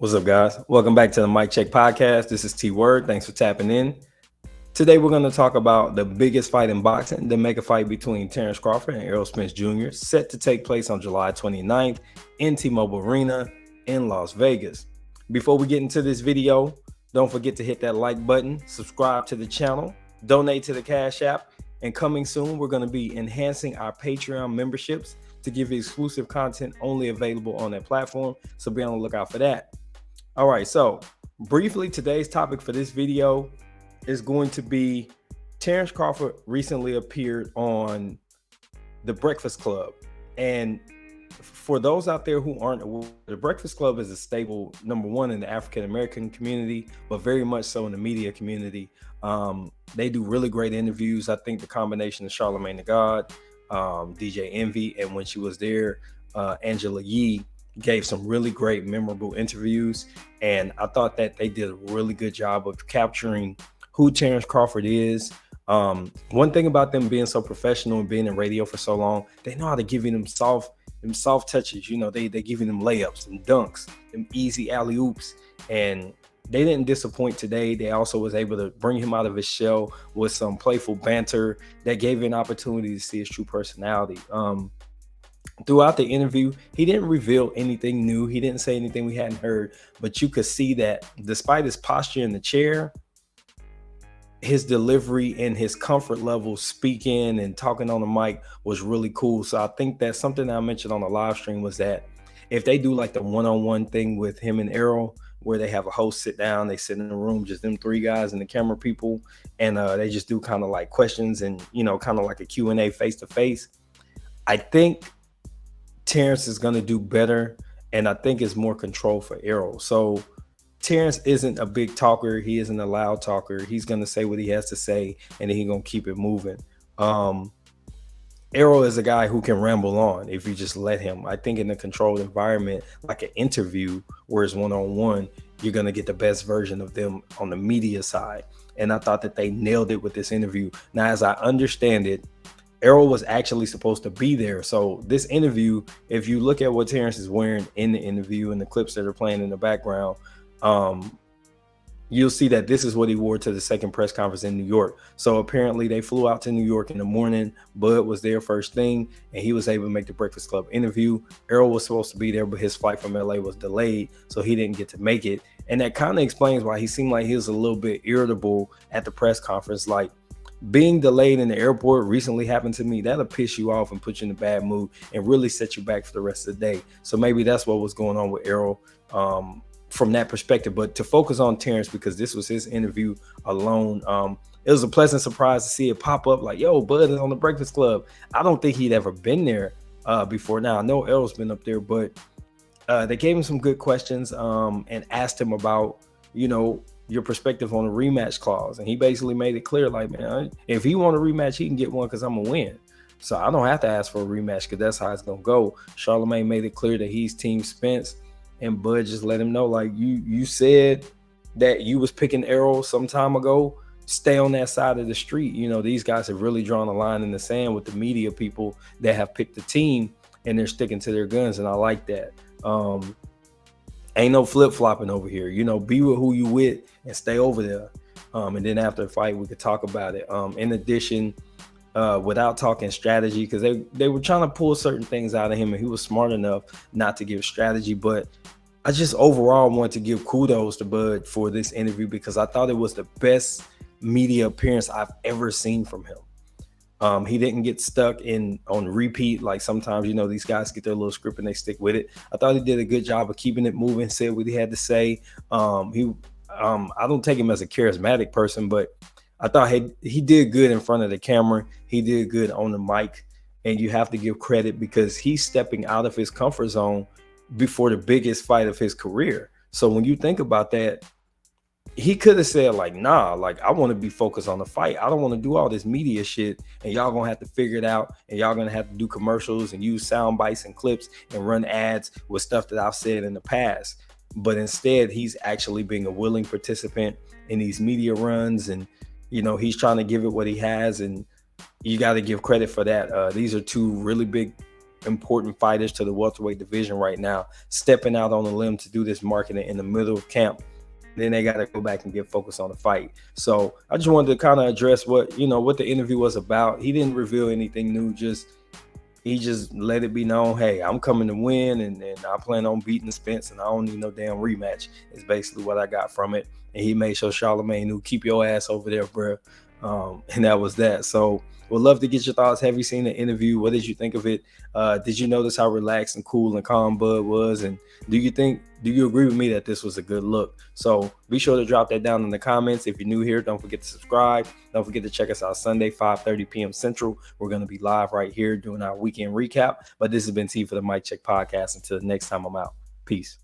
What's up, guys? Welcome back to the Mic Check Podcast. This is T Word. Thanks for tapping in. Today, we're going to talk about the biggest fight in boxing, the mega fight between Terence Crawford and Errol Spence Jr., set to take place on July 29th in T-Mobile Arena in Las Vegas. Before we get into this video, don't forget to hit that like button, subscribe to the channel, donate to the Cash App, and coming soon, we're going to be enhancing our Patreon memberships to give you exclusive content only available on that platform, so be on the lookout for that. All right, so briefly, today's topic for this video is going to be Terence Crawford recently appeared on The Breakfast Club. And for those out there who aren't aware, The Breakfast Club is a staple, number one, in the African-American community, but very much so in the media community. They do really great interviews. I think the combination of Charlamagne the God, DJ Envy, and when she was there, Angela Yee, gave some really great, memorable interviews. And I thought that they did a really good job of capturing who Terence Crawford is. One thing about them being so professional and being in radio for so long, they know how to give you them soft touches. You know, they give you them layups and dunks, them easy alley-oops. And they didn't disappoint today. They also was able to bring him out of his shell with some playful banter that gave you an opportunity to see his true personality. Throughout the interview, he didn't reveal anything new. He didn't say anything we hadn't heard, but you could see that despite his posture in the chair, his delivery and his comfort level speaking and talking on the mic was really cool. So I think that's something that I mentioned on the live stream, was that if they do like the one-on-one thing with him and Errol, where they have a host sit down, they sit in the room, just them three guys and the camera people, and they just do kind of like questions and, you know, kind of like a Q&A face-to-face, I think Terence is going to do better, and I think it's more control for Errol. So Terence isn't a big talker. He isn't a loud talker. He's going to say what he has to say, and then he's going to keep it moving. Errol is a guy who can ramble on if you just let him. I think in a controlled environment, like an interview where it's one-on-one, you're going to get the best version of them on the media side. And I thought that they nailed it with this interview. Now, as I understand it, Errol was actually supposed to be there. So this interview, if you look at what Terence is wearing in the interview and the clips that are playing in the background, you'll see that this is what he wore to the second press conference in New York. So apparently they flew out to New York in the morning. Bud was there first thing, and he was able to make the Breakfast Club interview. Errol was supposed to be there, but his flight from LA was delayed, so he didn't get to make it. And that kind of explains why he seemed like he was a little bit irritable at the press conference. Like, being delayed in the airport recently happened to me. That'll piss you off and put you in a bad mood and really set you back for the rest of the day. So maybe that's what was going on with Errol from that perspective. But to focus on Terence, because this was his interview alone, it was a pleasant surprise to see it pop up like, yo, Bud is on the Breakfast Club. I don't think he'd ever been there before. Now, I know Errol's been up there, but they gave him some good questions and asked him about, you know, your perspective on the rematch clause. And he basically made it clear, like, man, if he want a rematch, he can get one because I'm going to win. So I don't have to ask for a rematch because that's how it's going to go. Charlamagne made it clear that he's Team Spence, and Bud just let him know, like, you said that you was picking Errol some time ago. Stay on that side of the street. You know, these guys have really drawn a line in the sand with the media people that have picked the team, and they're sticking to their guns, and I like that. Ain't no flip-flopping over here. You know, be with who you with and stay over there. And then after the fight, we could talk about it. In addition, without talking strategy, because they were trying to pull certain things out of him, and he was smart enough not to give strategy. But I just overall want to give kudos to Bud for this interview, because I thought it was the best media appearance I've ever seen from him. He didn't get stuck on repeat. Like sometimes, you know, these guys get their little script and they stick with it. I thought he did a good job of keeping it moving, said what he had to say. I don't take him as a charismatic person, but I thought he did good in front of the camera. He did good on the mic, and you have to give credit because he's stepping out of his comfort zone before the biggest fight of his career. So when you think about that, he could have said, like, nah, like, I want to be focused on the fight. I don't want to do all this media shit, and y'all gonna have to figure it out, and y'all gonna have to do commercials and use sound bites and clips and run ads with stuff that I've said in the past. But instead, he's actually being a willing participant in these media runs, and, you know, he's trying to give it what he has, and you got to give credit for that. These are two really big important fighters to the welterweight division right now, stepping out on the limb to do this marketing in the middle of camp. Then they got to go back and get focused on the fight. So I just wanted to kind of address what the interview was about. He didn't reveal anything new. He just let it be known, hey, I'm coming to win, and I plan on beating Spence, and I don't need no damn rematch. Is basically what I got from it. And he made sure Charlamagne knew, keep your ass over there, bro. And that was that. So would love to get your thoughts. Have you seen the interview? What did you think of it? Did you notice how relaxed and cool and calm Bud was? And do you agree with me that this was a good look? So be sure to drop that down in the comments. If you're new here, don't forget to subscribe. Don't forget to check us out Sunday, 5:30 p.m. Central. We're going to be live right here doing our weekend recap. But this has been T for the Mic Check Podcast. Until next time, I'm out. Peace.